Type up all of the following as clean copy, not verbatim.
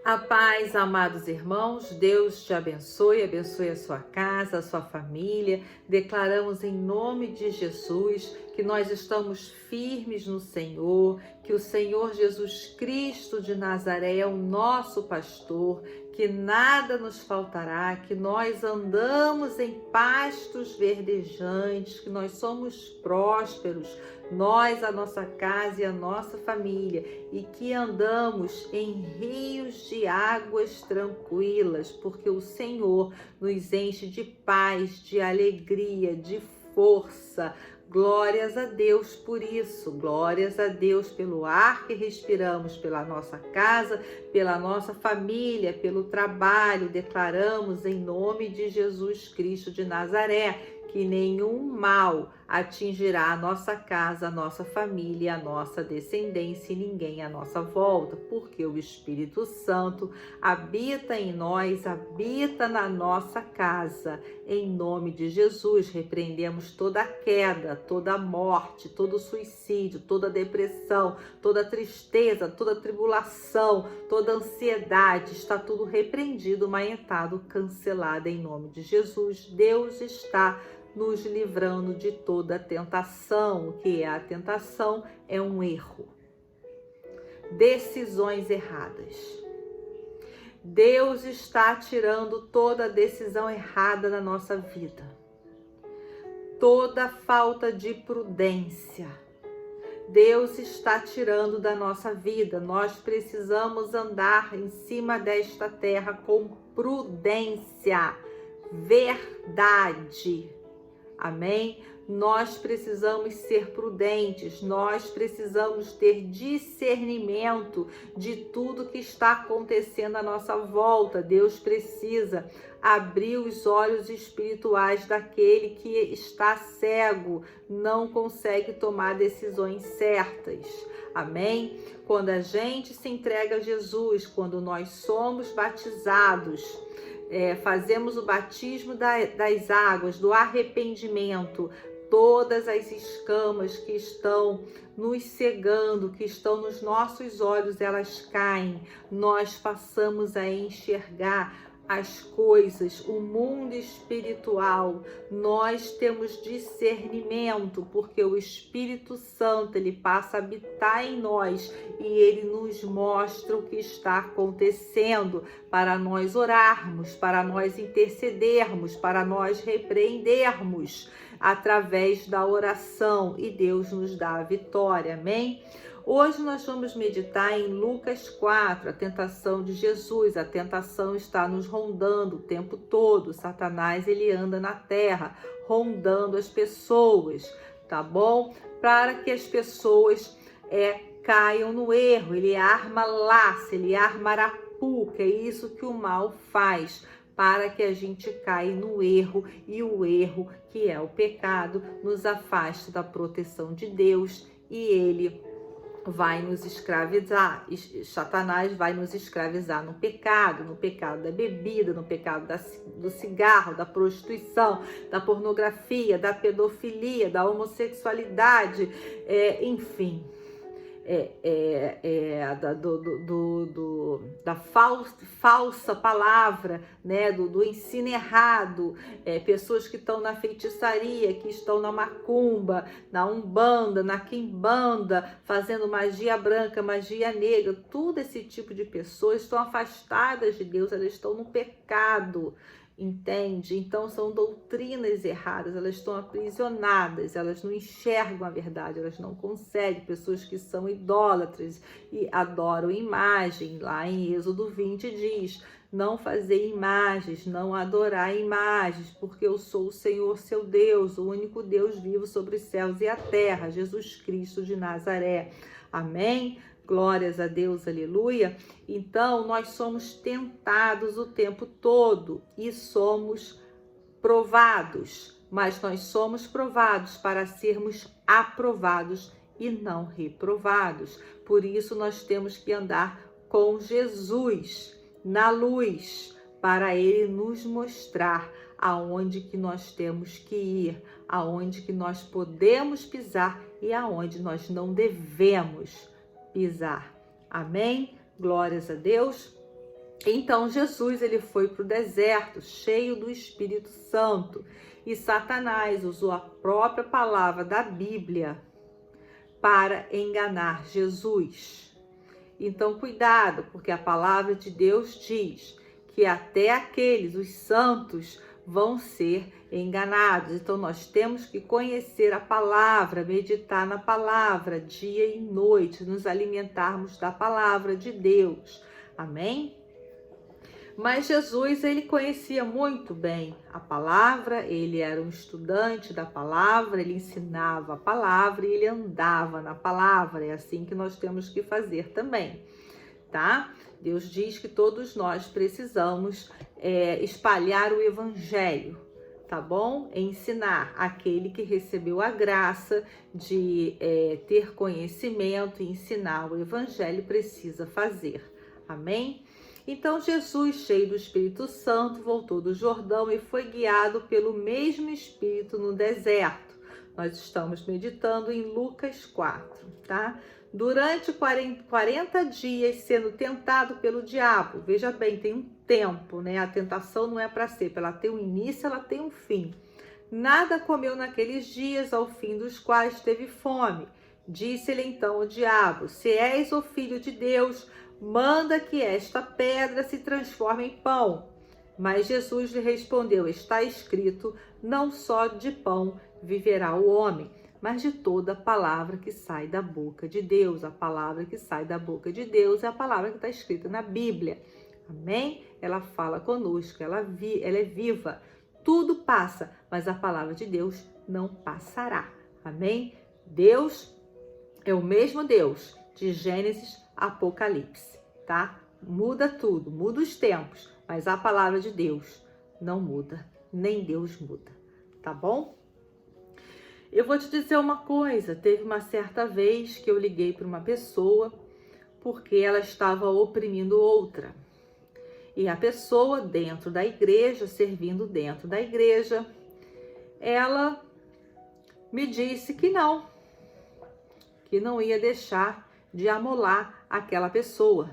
A paz, amados irmãos, Deus te abençoe, abençoe a sua casa, a sua família. Declaramos em nome de Jesus que nós estamos firmes no Senhor, que o Senhor Jesus Cristo de Nazaré é o nosso pastor, que nada nos faltará, que nós andamos em pastos verdejantes, que nós somos prósperos, nós, a nossa casa e a nossa família, e que andamos em rios de águas tranquilas, porque o Senhor nos enche de paz, de alegria, de força. Glórias a Deus por isso, glórias a Deus pelo ar que respiramos, pela nossa casa, pela nossa família, pelo trabalho. Declaramos em nome de Jesus Cristo de Nazaré que nenhum mal atingirá a nossa casa, a nossa família, a nossa descendência e ninguém à nossa volta, porque o Espírito Santo habita em nós, habita na nossa casa. Em nome de Jesus, repreendemos toda queda, toda morte, todo suicídio, toda depressão, toda tristeza, toda tribulação, toda ansiedade. Está tudo repreendido, maentado, cancelado em nome de Jesus. Deus está nos livrando de toda tentação. O que é a tentação? É um erro. Decisões erradas. Deus está tirando toda decisão errada na nossa vida. Toda falta de prudência. Deus está tirando da nossa vida. Nós precisamos andar em cima desta terra com prudência, verdade. Amém? Nós precisamos ser prudentes, nós precisamos ter discernimento de tudo que está acontecendo à nossa volta. Deus precisa abrir os olhos espirituais daquele que está cego, não consegue tomar decisões certas. Amém? Quando a gente se entrega a Jesus, quando nós somos batizados, fazemos o batismo das águas, do arrependimento, todas as escamas que estão nos cegando, que estão nos nossos olhos, elas caem. Nós passamos a enxergar as coisas, o mundo espiritual. Nós temos discernimento, porque o Espírito Santo, ele passa a habitar em nós e ele nos mostra o que está acontecendo para nós orarmos, para nós intercedermos, para nós repreendermos através da oração, e Deus nos dá a vitória. Amém? Hoje nós vamos meditar em Lucas 4, a tentação de Jesus. A tentação está nos rondando o tempo todo. Satanás, ele anda na terra, rondando as pessoas, tá bom? Para que as pessoas caiam no erro. Ele arma laço, ele arma arapuca. É isso que o mal faz, para que a gente caia no erro, e o erro, que é o pecado, nos afasta da proteção de Deus, e ele vai nos escravizar. Satanás vai nos escravizar no pecado da bebida, no pecado do cigarro, da prostituição, da pornografia, da pedofilia, da homossexualidade, enfim, da falsa palavra, né? Do ensino errado, pessoas que estão na feitiçaria, que estão na macumba, na umbanda, na quimbanda, fazendo magia branca, magia negra. Tudo esse tipo de pessoas estão afastadas de Deus, elas estão no pecado. Entende? Então são doutrinas erradas, elas estão aprisionadas, elas não enxergam a verdade, elas não conseguem. Pessoas que são idólatras e adoram imagem, lá em Êxodo 20 diz: não fazer imagens, não adorar imagens, porque eu sou o Senhor seu Deus, o único Deus vivo sobre os céus e a terra, Jesus Cristo de Nazaré. Amém? Glórias a Deus, aleluia. Então, nós somos tentados o tempo todo e somos provados, mas nós somos provados para sermos aprovados e não reprovados. Por isso, nós temos que andar com Jesus na luz, para ele nos mostrar aonde que nós temos que ir, aonde que nós podemos pisar e aonde nós não devemos pisar. Amém? Glórias a Deus. Então Jesus ele foi para o deserto cheio do Espírito Santo e Satanás usou a própria palavra da Bíblia para enganar Jesus. Então cuidado, porque a palavra de Deus diz que até aqueles, os santos, vão ser enganados. Então nós temos que conhecer a palavra, meditar na palavra dia e noite, nos alimentarmos da palavra de Deus. Amém? Mas Jesus, ele conhecia muito bem a palavra, ele era um estudante da palavra, ele ensinava a palavra e ele andava na palavra. É assim que nós temos que fazer também, tá? Deus diz que todos nós precisamos espalhar o evangelho, tá bom? Ensinar aquele que recebeu a graça de ter conhecimento e ensinar o evangelho precisa fazer. Amém? Então Jesus, cheio do Espírito Santo, voltou do Jordão e foi guiado pelo mesmo Espírito no deserto. Nós estamos meditando em Lucas 4, tá? Durante 40 dias sendo tentado pelo diabo. Veja bem, tem um tempo, né? A tentação não é para ser, ela tem um início, ela tem um fim. Nada comeu naqueles dias, ao fim dos quais teve fome. Disse-lhe então o diabo: se és o filho de Deus, manda que esta pedra se transforme em pão. Mas Jesus lhe respondeu: está escrito, não só de pão viverá o homem, mas de toda palavra que sai da boca de Deus. A palavra que sai da boca de Deus é a palavra que está escrita na Bíblia. Amém? Ela fala conosco, ela é viva. Tudo passa, mas a palavra de Deus não passará. Amém? Deus é o mesmo Deus de Gênesis, Apocalipse, tá? Muda tudo, muda os tempos, mas a palavra de Deus não muda, nem Deus muda, tá bom? Eu vou te dizer uma coisa, teve uma certa vez que eu liguei para uma pessoa porque ela estava oprimindo outra. E a pessoa dentro da igreja, servindo dentro da igreja, ela me disse que não ia deixar de amolar aquela pessoa.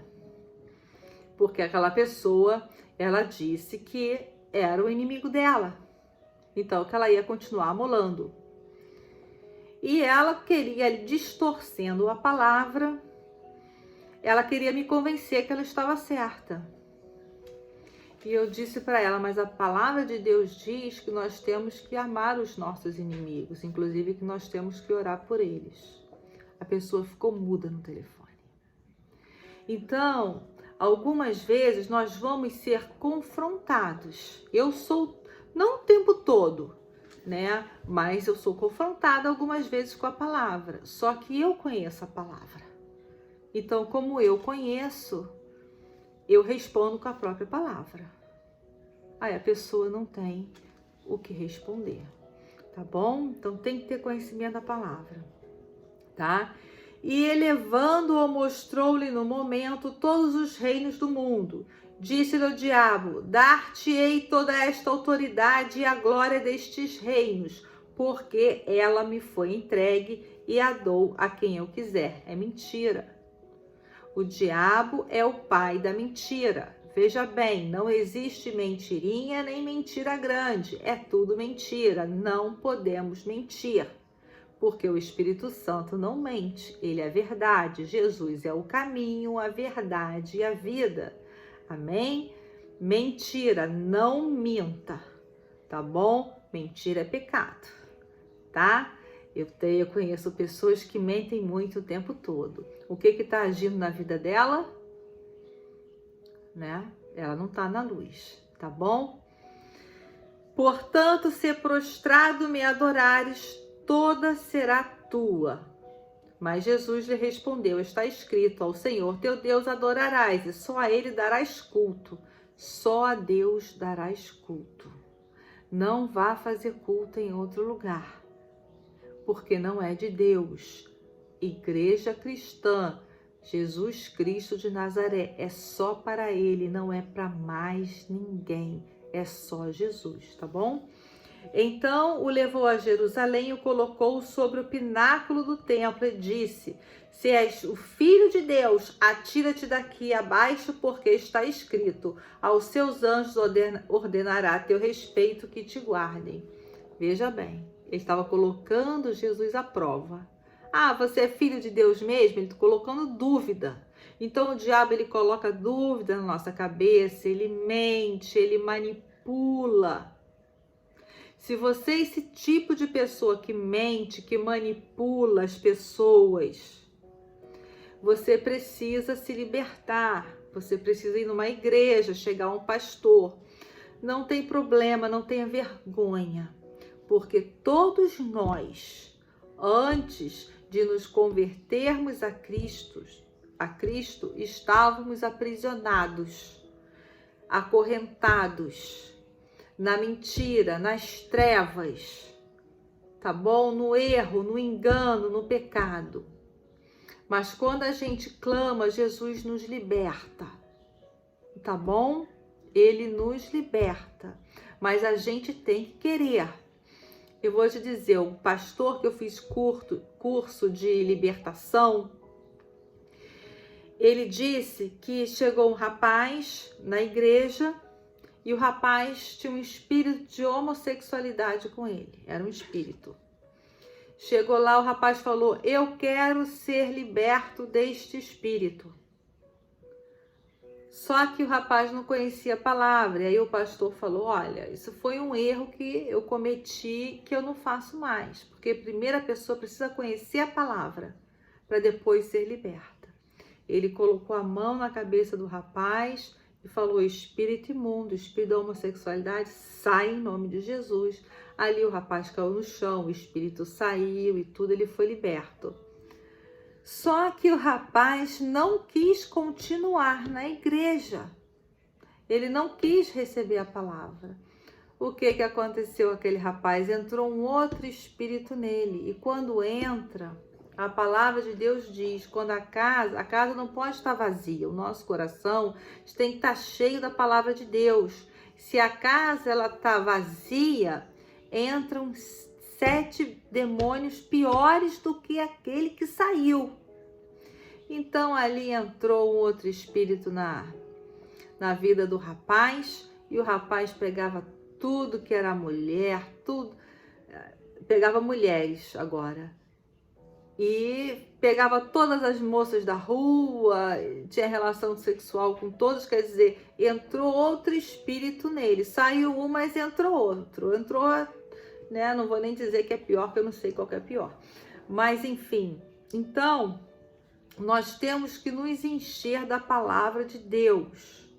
Porque aquela pessoa, ela disse que era o inimigo dela. Então, que ela ia continuar amolando. E ela queria, distorcendo a palavra, ela queria me convencer que ela estava certa. E eu disse para ela, mas a palavra de Deus diz que nós temos que amar os nossos inimigos, inclusive que nós temos que orar por eles. A pessoa ficou muda no telefone. Então, algumas vezes nós vamos ser confrontados. Eu sou, não o tempo todo, né? Mas eu sou confrontada algumas vezes com a palavra. Só que eu conheço a palavra. Então, como eu conheço, eu respondo com a própria palavra. Aí a pessoa não tem o que responder, tá bom? Então tem que ter conhecimento da palavra, tá? E elevando-o, mostrou-lhe no momento todos os reinos do mundo. Disse-lhe o diabo: dar-te-ei toda esta autoridade e a glória destes reinos, porque ela me foi entregue e a dou a quem eu quiser. É mentira. O diabo é o pai da mentira. Veja bem, não existe mentirinha nem mentira grande. É tudo mentira. Não podemos mentir. Porque o Espírito Santo não mente. Ele é a verdade. Jesus é o caminho, a verdade e a vida. Amém? Mentira, não minta. Tá bom? Mentira é pecado. Tá? Eu conheço pessoas que mentem muito o tempo todo. O que está agindo na vida dela? Né? Ela não está na luz, tá bom? Portanto, se prostrado me adorares, toda será tua. Mas Jesus lhe respondeu: está escrito, ao Senhor teu Deus adorarás, e só a ele darás culto. Só a Deus darás culto. Não vá fazer culto em outro lugar, porque não é de Deus. Igreja cristã, Jesus Cristo de Nazaré, é só para ele, não é para mais ninguém, é só Jesus, tá bom? Então o levou a Jerusalém e o colocou sobre o pináculo do templo e disse: se és o Filho de Deus, atira-te daqui abaixo, porque está escrito: aos seus anjos ordenará a teu respeito que te guardem. Veja bem, ele estava colocando Jesus à prova. Ah, você é filho de Deus mesmo? Ele está colocando dúvida. Então o diabo, ele coloca dúvida na nossa cabeça, ele mente, ele manipula. Se você é esse tipo de pessoa que mente, que manipula as pessoas, você precisa se libertar. Você precisa ir numa igreja, chegar a um pastor. Não tem problema, não tenha vergonha, porque todos nós, antes de nos convertermos a Cristo, estávamos aprisionados, acorrentados na mentira, nas trevas, tá bom? No erro, no engano, no pecado. Mas quando a gente clama, Jesus nos liberta, tá bom? Ele nos liberta, mas a gente tem que querer. Eu vou te dizer, o pastor que eu fiz curso de libertação, ele disse que chegou um rapaz na igreja e o rapaz tinha um espírito de homossexualidade com ele, era um espírito. Chegou lá, o rapaz falou: eu quero ser liberto deste espírito. Só que o rapaz não conhecia a palavra, e aí o pastor falou: olha, isso foi um erro que eu cometi, que eu não faço mais, porque primeiro a pessoa precisa conhecer a palavra, para depois ser liberta. Ele colocou a mão na cabeça do rapaz e falou: espírito imundo, espírito da homossexualidade, sai em nome de Jesus. Ali o rapaz caiu no chão, o espírito saiu e tudo, ele foi liberto. Só que o rapaz não quis continuar na igreja. Ele não quis receber a palavra. O que aconteceu com aquele rapaz? Entrou um outro espírito nele. E quando entra, a palavra de Deus diz, quando a casa não pode estar vazia. O nosso coração tem que estar cheio da palavra de Deus. Se a casa ela está vazia, entram 7 demônios piores do que aquele que saiu. Então ali entrou um outro espírito na vida do rapaz, e o rapaz pegava tudo que era mulher, tudo, pegava mulheres agora, e pegava todas as moças da rua, tinha relação sexual com todos, quer dizer, entrou outro espírito nele, saiu um, mas entrou outro, né? Não vou nem dizer que é pior, porque eu não sei qual que é pior, mas enfim. Então nós temos que nos encher da palavra de Deus,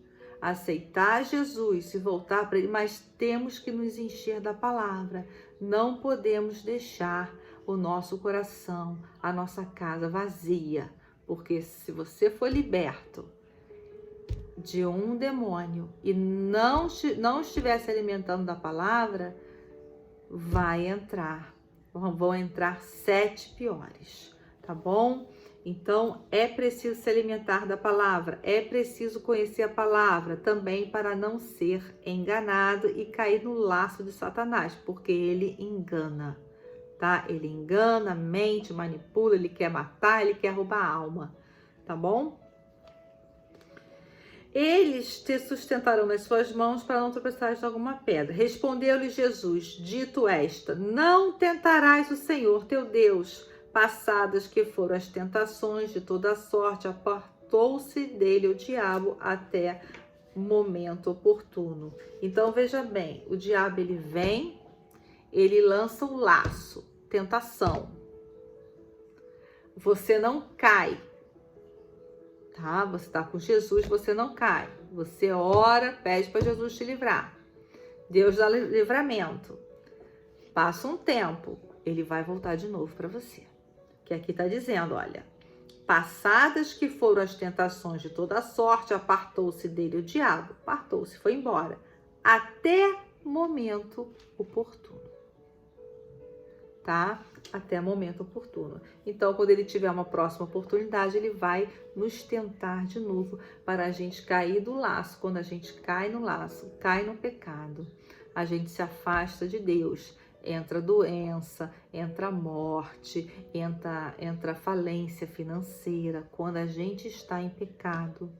aceitar Jesus, se voltar para Ele, mas temos que nos encher da palavra. Não podemos deixar o nosso coração, a nossa casa vazia, porque se você for liberto de um demônio e não estiver se alimentando da palavra, vão entrar 7 piores, tá bom? Então, é preciso se alimentar da palavra, é preciso conhecer a palavra também para não ser enganado e cair no laço de Satanás, porque ele engana, tá? Ele engana, mente, manipula, ele quer matar, ele quer roubar a alma, tá bom? Eles te sustentarão nas suas mãos para não tropeçares em alguma pedra. Respondeu-lhe Jesus, dito esta: não tentarás o Senhor teu Deus. Passadas que foram as tentações de toda sorte, apartou-se dele o diabo até o momento oportuno. Então veja bem, o diabo ele vem, ele lança o laço, tentação. Você não cai, tá? Você está com Jesus, você não cai. Você ora, pede para Jesus te livrar. Deus dá livramento. Passa um tempo, ele vai voltar de novo para você. Que aqui está dizendo, olha, passadas que foram as tentações de toda sorte, apartou-se dele o diabo, apartou-se, foi embora, até momento oportuno, tá? Até momento oportuno. Então, quando ele tiver uma próxima oportunidade, ele vai nos tentar de novo para a gente cair do laço. Quando a gente cai no laço, cai no pecado, a gente se afasta de Deus. Entra doença, entra morte, entra falência financeira, quando a gente está em pecado.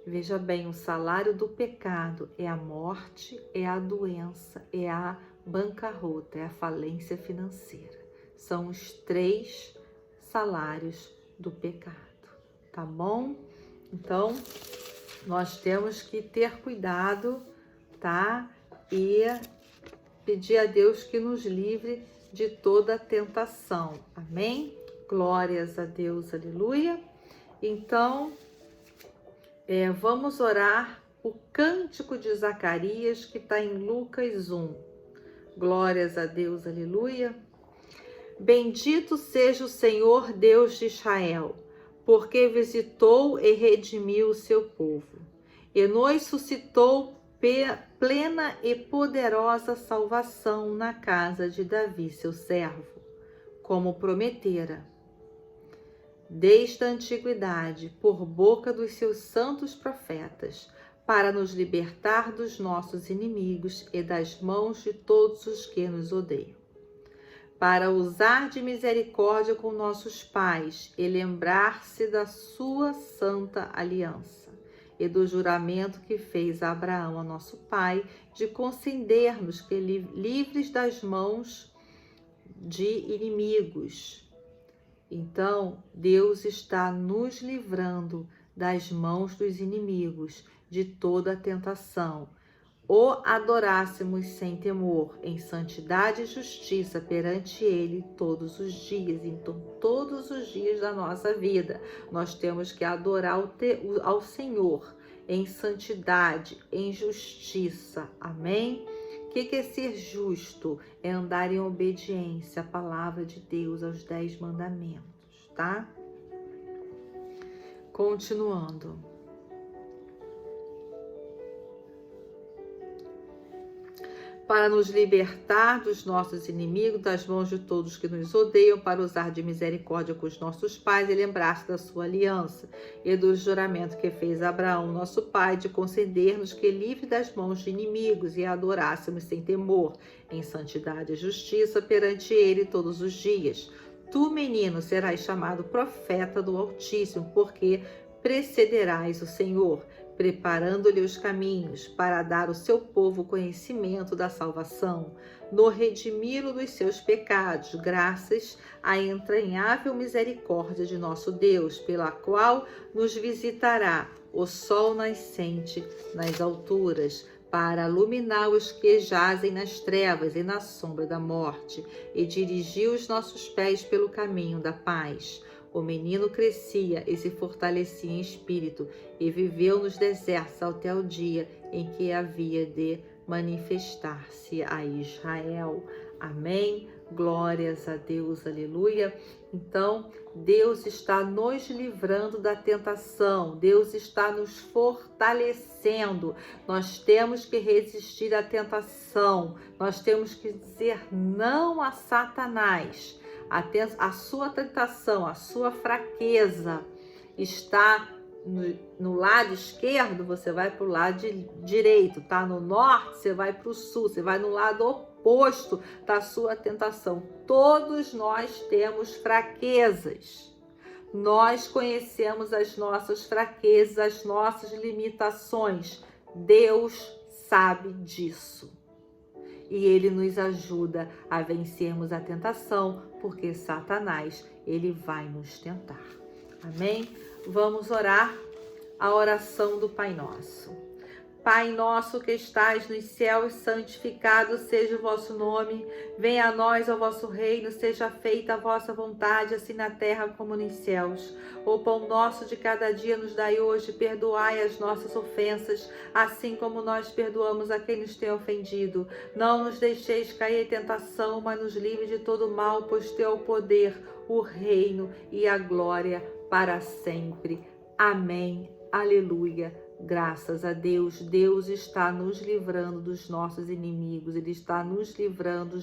Veja bem, o salário do pecado é a morte, é a doença, é a bancarrota, é a falência financeira. São os 3 salários do pecado, tá bom? Então, nós temos que ter cuidado, tá? E pedir a Deus que nos livre de toda tentação, amém? Glórias a Deus, aleluia. Então, vamos orar o cântico de Zacarias, que está em Lucas 1. Glórias a Deus, aleluia. Bendito seja o Senhor Deus de Israel, porque visitou e redimiu o seu povo, e nos suscitou plena e poderosa salvação na casa de Davi, seu servo, como prometera, desde a antiguidade, por boca dos seus santos profetas, para nos libertar dos nossos inimigos e das mãos de todos os que nos odeiam, para usar de misericórdia com nossos pais e lembrar-se da sua santa aliança e do juramento que fez a Abraão, a nosso pai, de conceder-nos que, livres das mãos de inimigos. Então, Deus está nos livrando das mãos dos inimigos, de toda a tentação. O adorássemos sem temor, em santidade e justiça perante Ele todos os dias. Então, todos os dias da nossa vida, nós temos que adorar ao Senhor em santidade, em justiça. Amém? O que é ser justo? É andar em obediência à palavra de Deus, aos 10 mandamentos, tá? Continuando. Para nos libertar dos nossos inimigos, das mãos de todos que nos odeiam, para usar de misericórdia com os nossos pais e lembrar-se da sua aliança e do juramento que fez Abraão, nosso pai, de conceder-nos que, livre das mãos de inimigos, e adorássemos sem temor, em santidade e justiça perante Ele todos os dias. Tu, menino, serás chamado profeta do Altíssimo, porque precederás o Senhor, preparando-lhe os caminhos para dar ao seu povo conhecimento da salvação, no redimi-lo dos seus pecados, graças à entranhável misericórdia de nosso Deus, pela qual nos visitará o sol nascente nas alturas, para iluminar os que jazem nas trevas e na sombra da morte, e dirigir os nossos pés pelo caminho da paz. O menino crescia e se fortalecia em espírito, e viveu nos desertos até o dia em que havia de manifestar-se a Israel. Amém? Glórias a Deus, aleluia. Então, Deus está nos livrando da tentação, Deus está nos fortalecendo. Nós temos que resistir à tentação, nós temos que dizer não a Satanás. A sua tentação, a sua fraqueza está no lado esquerdo, você vai para o lado direito, tá? No norte, você vai para o sul, você vai no lado oposto da sua tentação. Todos nós temos fraquezas. Nós conhecemos as nossas fraquezas, as nossas limitações. Deus sabe disso. E Ele nos ajuda a vencermos a tentação, porque Satanás, ele vai nos tentar. Amém? Vamos orar a oração do Pai Nosso. Pai nosso que estais nos céus, santificado seja o vosso nome. Venha a nós o vosso reino, seja feita a vossa vontade, assim na terra como nos céus. O pão nosso de cada dia nos dai hoje, perdoai as nossas ofensas, assim como nós perdoamos a quem nos tem ofendido. Não nos deixeis cair em tentação, mas nos livre de todo mal, pois teu é o poder, o reino e a glória para sempre. Amém. Aleluia. Graças a Deus, Deus está nos livrando dos nossos inimigos, Ele está nos livrando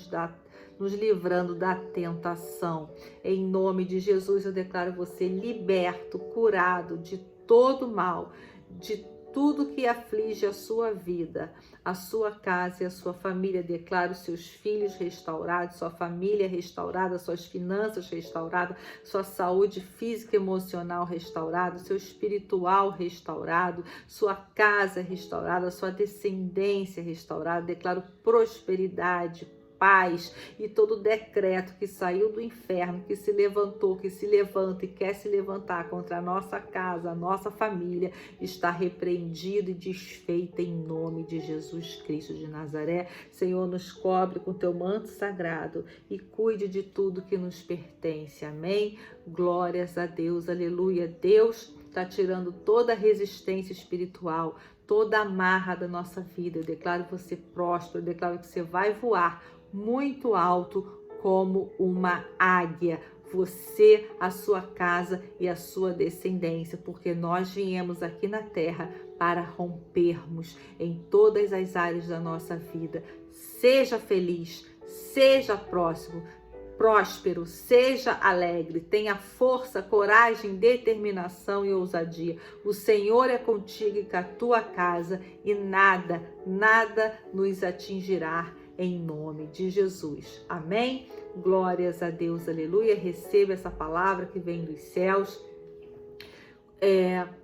da tentação. Em nome de Jesus, eu declaro você liberto, curado de todo mal, de tudo que aflige a sua vida, a sua casa e a sua família. Declaro os seus filhos restaurados, sua família restaurada, suas finanças restauradas, sua saúde física e emocional restaurada, seu espiritual restaurado, sua casa restaurada, sua descendência restaurada. Declaro prosperidade, paz, e todo decreto que saiu do inferno, que se levantou, que se levanta e quer se levantar contra a nossa casa, a nossa família, está repreendido e desfeito em nome de Jesus Cristo de Nazaré. Senhor, nos cobre com teu manto sagrado e cuide de tudo que nos pertence. Amém? Glórias a Deus, aleluia. Deus está tirando toda a resistência espiritual, toda a amarra da nossa vida. Eu declaro você próspero, eu declaro que você vai voar muito alto como uma águia, você, a sua casa e a sua descendência, porque nós viemos aqui na terra para rompermos em todas as áreas da nossa vida. Seja feliz, seja próspero, seja alegre, tenha força, coragem, determinação e ousadia. O Senhor é contigo e com a tua casa, e nada nos atingirá, em nome de Jesus. Amém? Glórias a Deus, aleluia. Receba essa palavra que vem dos céus.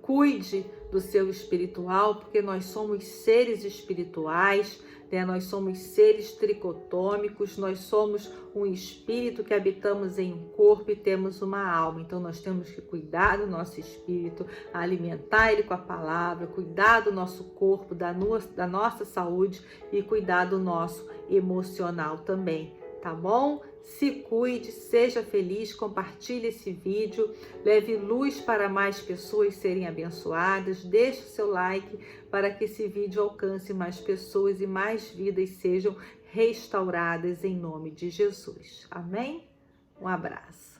Cuide do seu espiritual, porque nós somos seres espirituais, né? Nós somos seres tricotômicos, nós somos um espírito que habitamos em um corpo e temos uma alma. Então nós temos que cuidar do nosso espírito, alimentar ele com a palavra, cuidar do nosso corpo, da nossa saúde e cuidar do nosso emocional também, tá bom? Se cuide, seja feliz, compartilhe esse vídeo, leve luz para mais pessoas serem abençoadas, deixe o seu like para que esse vídeo alcance mais pessoas e mais vidas sejam restauradas em nome de Jesus. Amém? Um abraço.